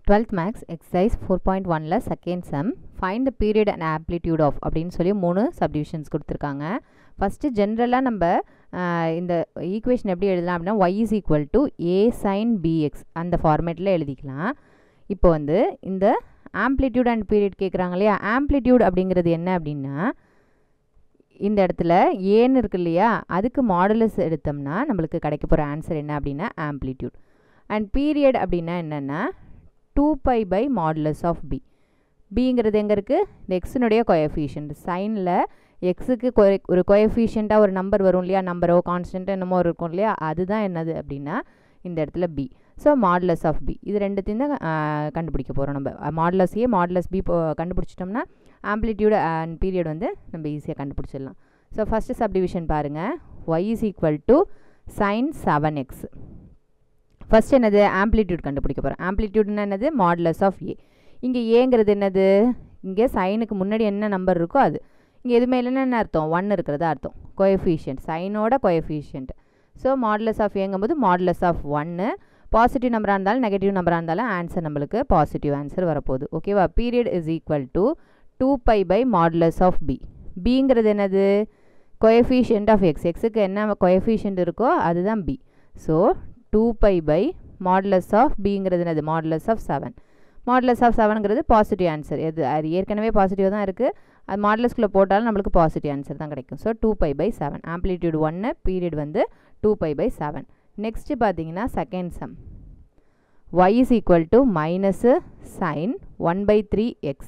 12th max exercise 4.1ல second sum find the period and amplitude of அப்படின்னு சொல்லி 3 subdivisions கொடுத்திருக்காங்க. First ஜெனரலா நம்ம இந்த ஈக்குவேஷன் எப்படி எழுதலாம் அப்படின்னா y is equal to a sin bx அந்த ஃபார்மேட்ல எழுதிக்கலாம். இப்போ வந்து இந்த amplitude and period கேக்குறாங்க இல்லையா, amplitude அப்படிங்கிறது என்ன அப்படின்னா இந்த இடத்துல ஏன்னு இருக்கு இல்லையா, அதுக்கு மாடுலஸ் எடுத்தோம்னா நம்மளுக்கு கிடைக்க போற ஆன்சர் என்ன அப்படின்னா amplitude. and period அப்படின்னா என்னன்னா 2 pi by modulus of b. bங்கிறது எங்க இருக்கு, இந்த x னுடைய கோஎஃபிஷியன்ட். சைன்ல x க்கு ஒரு கோஎஃபிஷியன்ட்டா ஒரு நம்பர் வரும் இல்லையா, நம்பரோ கான்ஸ்டன்ட் என்னமோ இருக்கும் இல்லையா, அதுதான் என்னது அப்படின்னா இந்த இடத்துல b. So modulus of b இது ரெண்டுத்தையும் தான் கண்டுபிடிக்க போகிறோம் நம்ம. மாடுலஸ் a மாடுலஸ் b கண்டுபிடிச்சிட்டோம்னா ஆம்ப்ளிடியூட் அண்ட் பீரியட் வந்து நம்ம ஈஸியாக கண்டுபிடிச்சிடலாம். ஸோ ஃபஸ்ட்டு சப்டிவிஷன் பாருங்கள், y is equal to sin 7x. First என்னது ஆம்ப்ளிடியூட் கண்டுபிடிக்க போகிறோம். ஆம்ப்ளிடியூட்னா என்னது மாடுலஸ் ஆஃப் ஏ. இங்கே ஏங்கிறது என்னது, இங்கே சைனுக்கு முன்னாடி என்ன நம்பர் இருக்கோ அது. இங்கே எதுவுமே இல்லைன்னா என்ன அர்த்தம், 1 இருக்கிறதா அர்த்தம். கோஎஃபிஷியன்ட் சைனோட கோஎஃபிஷியன்ட். ஸோ மாடுலஸ் ஆஃப் ஏங்கும்போது மாடுலஸ் ஆஃப் 1. பாசிட்டிவ் நம்பராக இருந்தாலும் நெகட்டிவ் நம்பராக இருந்தாலும் ஆன்சர் நம்மளுக்கு பாசிட்டிவ் ஆன்சர் வரப்போகுது. ஓகேவா. Period is equal to 2 pi by modulus of b. bங்கிறது என்னது கோஎஃபிஷியன்ட் ஆஃப் எக்ஸ். எக்ஸுக்கு என்ன கோஎஃபிஷியன்ட் இருக்கோ அதுதான் b. So 2 pi by modulus of bங்கிறது என்னது modulus of 7. modulus of 7ங்கிறது பாசிட்டிவ் ஆன்சர். அது ஏற்கனவே பாசிட்டிவ் தான் இருக்குது, அது மாடுலஸ்குள்ளே போட்டாலும் நம்மளுக்கு பாசிட்டிவ் ஆன்சர் தான் கிடைக்கும். So 2 pi by 7. Amplitude 1, period வந்து 2 pi by 7. நெக்ஸ்ட்டு பார்த்தீங்கன்னா second sum, y is equal to minus sin 1 by 3x.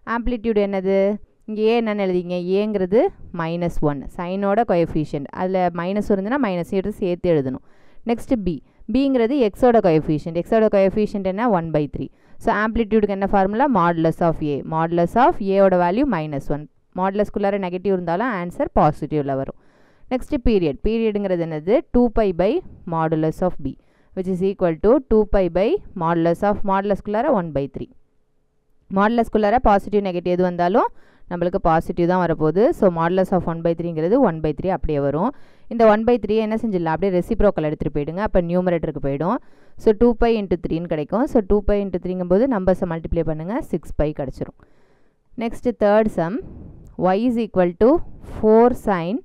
Amplitude என்னது, இங்கே ஏ என்னென்னு எழுதிங்க, ஏங்கிறது -1 சைனோட கோஎஃபிஷியன்ட். அதில் மைனஸ் இருந்துன்னா மைனஸ் எடுத்து சேர்த்து எழுதணும். Next b. bங்கிறது எக்ஸோட கோஎஃபிஷியன்ட். எக்ஸோட கோஎஃபிஷியன்ட் என்ன 1 by 3. ஸோ ஆம்ப்ளிடியூடுக்கு என்ன formula, modulus of A. Modulus of ஏவோட வேல்யூ -1. மாடுலஸ்குள்ளார நெகட்டிவ் இருந்தாலும் ஆன்சர் பாசிட்டிவில் வரும். Next period. பீரியடுங்கிறது என்னது 2 pi by modulus of b which is equal to 2 pi by modulus of மாடுலஸ்குள்ளார 1 by 3. மாடுலஸ்குள்ளார பாசிட்டிவ் நெகட்டிவ் எது வந்தாலும் நம்மளுக்கு பாசிட்டிவ் தான் வரப்போகுது. ஸோ மாடுலஸ் ஆஃப் 1 by 3ங்கிறது 1 by 3 அப்படியே வரும். இந்த 1 by 3 என்ன செஞ்சிடலாம், அப்படியே ரெசிப்ரோக்கல் எடுத்துகிட்டு போயிடுங்க, அப்போ நியூமரேட்டருக்கு போயிடும். ஸோ 2 pi into 3ன்னு கிடைக்கும். ஸோ 2 pi into 3ங்கும்போது நம்பர்ஸை மல்டிப்ளை பண்ணுங்கள், 6 pi கிடச்சிரும். Next third sum, y is equal to 4 sin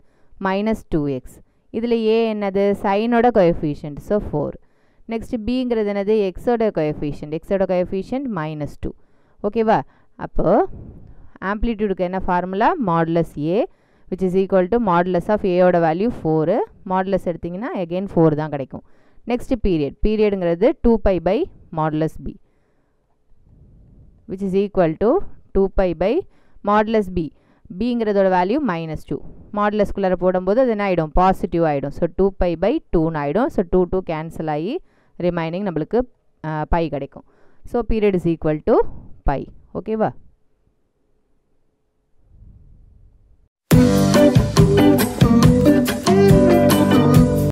minus 2x. இதில் ஏ என்னது சைனோட கோஎஃபிஷியன்ட், ஸோ 4. நெக்ஸ்ட்டு bங்கிறது என்னது எக்ஸோட கோஎஃபிஷியன்ட். எக்ஸோட கோஎஃபிஷியன்ட் -2. ஓகேவா. அப்போது ஆம்ப்ளிடியூடுக்கு என்ன formula, modulus A which is equal to modulus of ஏயோட வேல்யூ 4. மாடுலஸ் எடுத்திங்கன்னா அகெயின் 4 தான் கிடைக்கும். Next period. பீரியடுங்கிறது 2 pi by modulus b which is equal to 2 pi by modulus b. bங்கிறதோட வேல்யூ -2. மாடுலஸ்குள்ளார போடும்போது அது என்ன ஆகிடும், பாசிட்டிவ் ஆகிடும். ஸோ 2 pi by 2ன்னு ஆகிடும். ஸோ 2 கேன்சல் ஆகி ரிமைனிங் நம்மளுக்கு பை கிடைக்கும். So period is equal to pi. ஓகேவா.